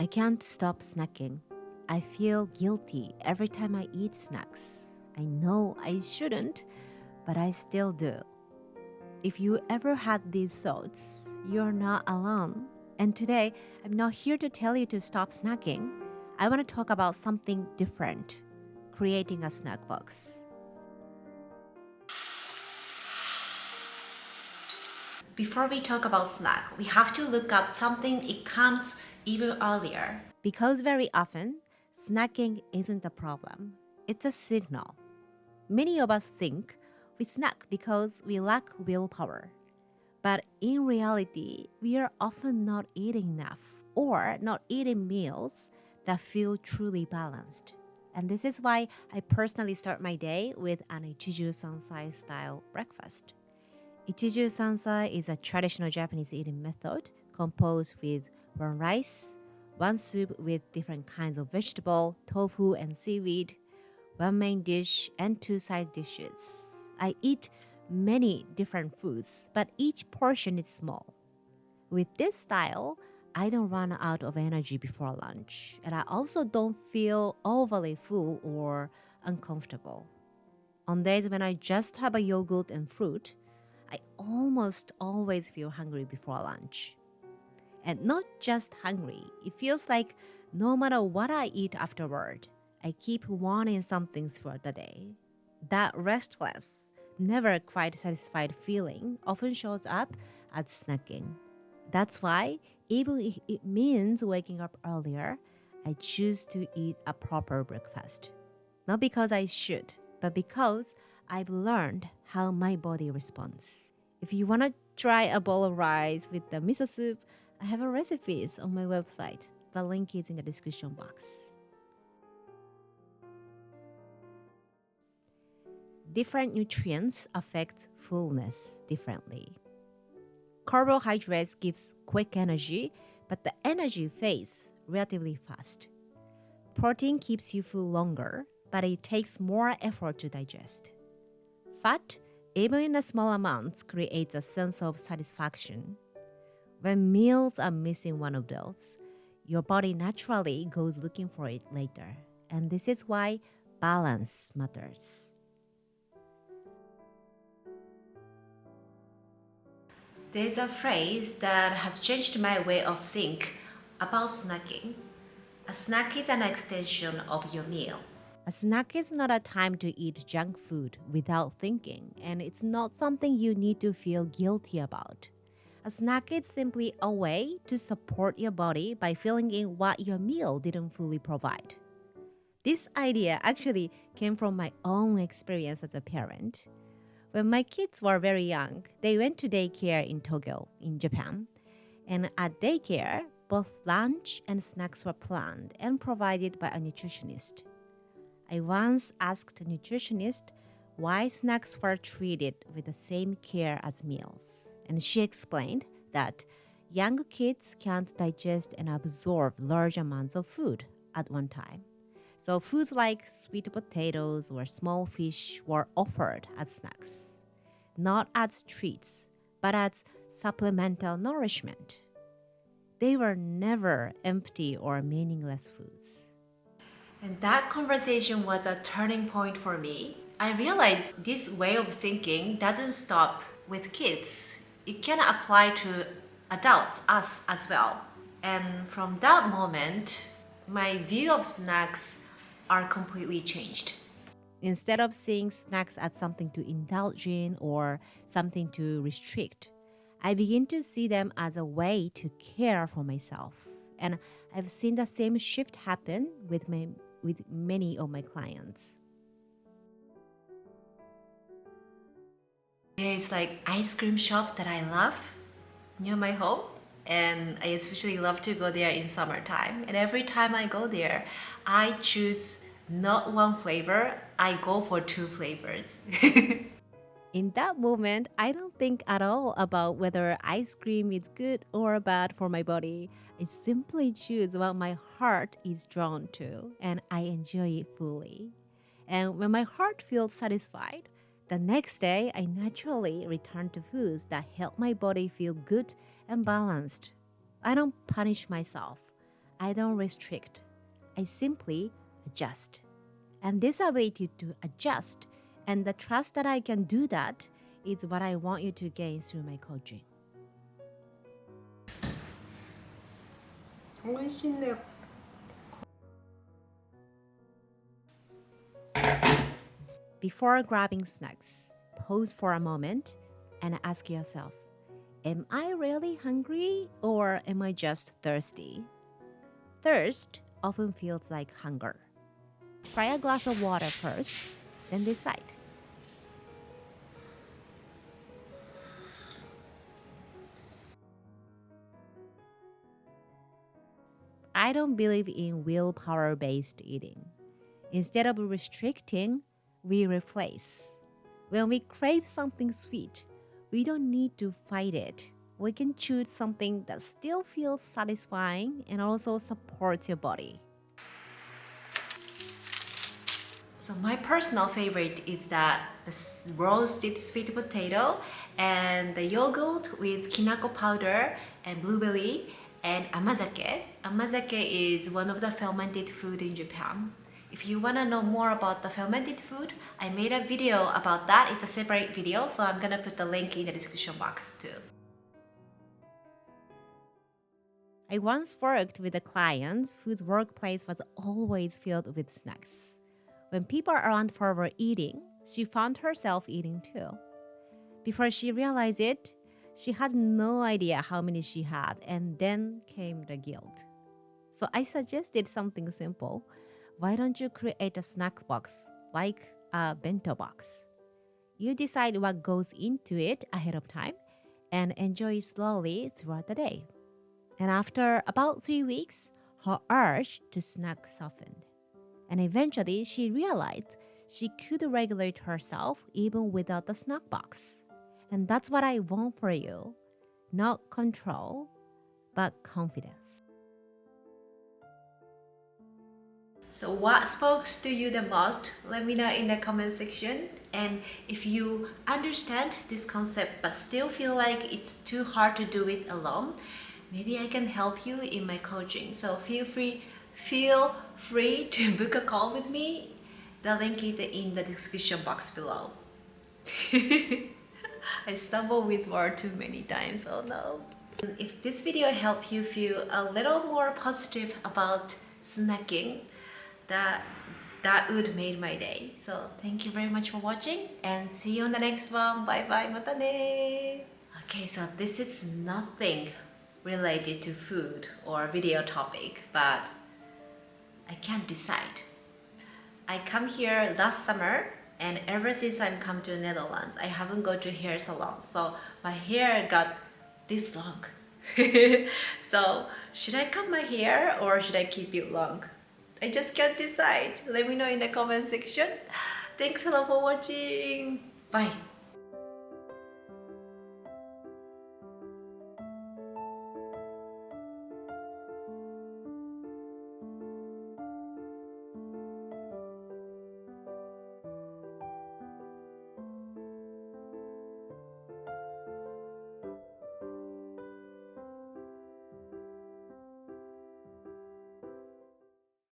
can't stop snacking. I feel guilty every time I eat snacks. I know I shouldn't, but I still do. If you ever had these thoughts, you're not alone. And today, I'm not here to tell you to stop snacking. I want to talk about something different, creating a snack box. Before we talk about snack, we have to look at something it comes even earlier. Because very often, snacking isn't a problem. It's a signal. Many of us think we snack because we lack willpower. But in reality, we are often not eating enough or not eating meals that feel truly balanced. And this is why I personally start my day with an Ichiju Sansai style breakfast. Ichiju Sansai is a traditional Japanese eating method composed with one rice, one soup with different kinds of vegetable, tofu and seaweed, one main dish, and two side dishes. I eat many different foods, but each portion is small. With this style, I don't run out of energy before lunch, and I also don't feel overly full or uncomfortable. On days when I just have a yogurt and fruit, I almost always feel hungry before lunch. And not just hungry, it feels like no matter what I eat afterward, I keep wanting something throughout the day. That restless, never quite satisfied feeling often shows up at snacking. That's why, even if it means waking up earlier, I choose to eat a proper breakfast. Not because I should, but because I've learned how my body responds. If you want to try a bowl of rice with the miso soup, I have a recipes on my website. The link is in the description box. Different nutrients affect fullness differently. Carbohydrates gives quick energy, but the energy fades relatively fast. Protein keeps you full longer, but it takes more effort to digest. Fat, even in a small amounts, creates a sense of satisfaction. When meals are missing one of those, your body naturally goes looking for it later. And this is why balance matters. There's a phrase that has changed my way of thinking about snacking. A snack is an extension of your meal. A snack is not a time to eat junk food without thinking, and it's not something you need to feel guilty about. A snack is simply a way to support your body by filling in what your meal didn't fully provide. This idea actually came from my own experience as a parent. When my kids were very young, they went to daycare in Tokyo, in Japan. And at daycare, both lunch and snacks were planned and provided by a nutritionist. I once asked a nutritionist why snacks were treated with the same care as meals. And she explained that young kids can't digest and absorb large amounts of food at one time. So foods like sweet potatoes or small fish were offered as snacks, not as treats, but as supplemental nourishment. They were never empty or meaningless foods. And that conversation was a turning point for me. I realized this way of thinking doesn't stop with kids. It can apply to adults, us as well. And from that moment, my view of snacks are completely changed. Instead of seeing snacks as something to indulge in or something to restrict, I begin to see them as a way to care for myself. And I've seen the same shift happen with many of my clients. There's like ice cream shop that I love near my home, and I especially love to go there in summertime. And every time I go there, I choose not one flavor, I go for two flavors. In that moment, I don't think at all about whether ice cream is good or bad for my body. I simply choose what my heart is drawn to, and I enjoy it fully. And when my heart feels satisfied, the next day I naturally return to foods that help my body feel good and balanced. I don't punish myself. I don't restrict. I simply adjust. And this ability to adjust and the trust that I can do that is what I want you to gain through my coaching. 美味しいんだよ。 Before grabbing snacks, pause for a moment and ask yourself, am I really hungry or am I just thirsty? Thirst often feels like hunger. Try a glass of water first, then decide. I don't believe in willpower-based eating. Instead of restricting, we replace. When we crave something sweet, we don't need to fight it. We can choose something that still feels satisfying and also supports your body. So my personal favorite is the roasted sweet potato and the yogurt with kinako powder and blueberry and amazake. Amazake is one of the fermented food in Japan. If you want to know more about the fermented food, I made a video about that. It's a separate video, so I'm gonna put the link in the description box too. I once worked with a client whose workplace was always filled with snacks. When people around her were eating, she found herself eating too. Before she realized it, she had no idea how many she had, and then came the guilt. So I suggested something simple. Why don't you create a snack box, like a bento box? You decide what goes into it ahead of time and enjoy slowly throughout the day. And after about 3 weeks, her urge to snack softened. And eventually, she realized she could regulate herself even without the snack box. And that's what I want for you. Not control, but confidence. So what spoke to you the most? Let me know in the comment section. And if you understand this concept but still feel like it's too hard to do it alone, maybe I can help you in my coaching. So feel free to book a call with me. The link is in the description box below. I stumble with word too many times, oh no. If this video helped you feel a little more positive about snacking, that would make my day. So thank you very much for watching and see you on the next one. Bye bye, mata ne. Okay, so this is nothing related to food or video topic, but I can't decide. I come here last summer, and ever since I've come to the Netherlands, I haven't gone to hair salon, so my hair got this long. So should I cut my hair or should I keep it long? I just can't decide. Let me know in the comment section. Thanks a lot for watching. Bye.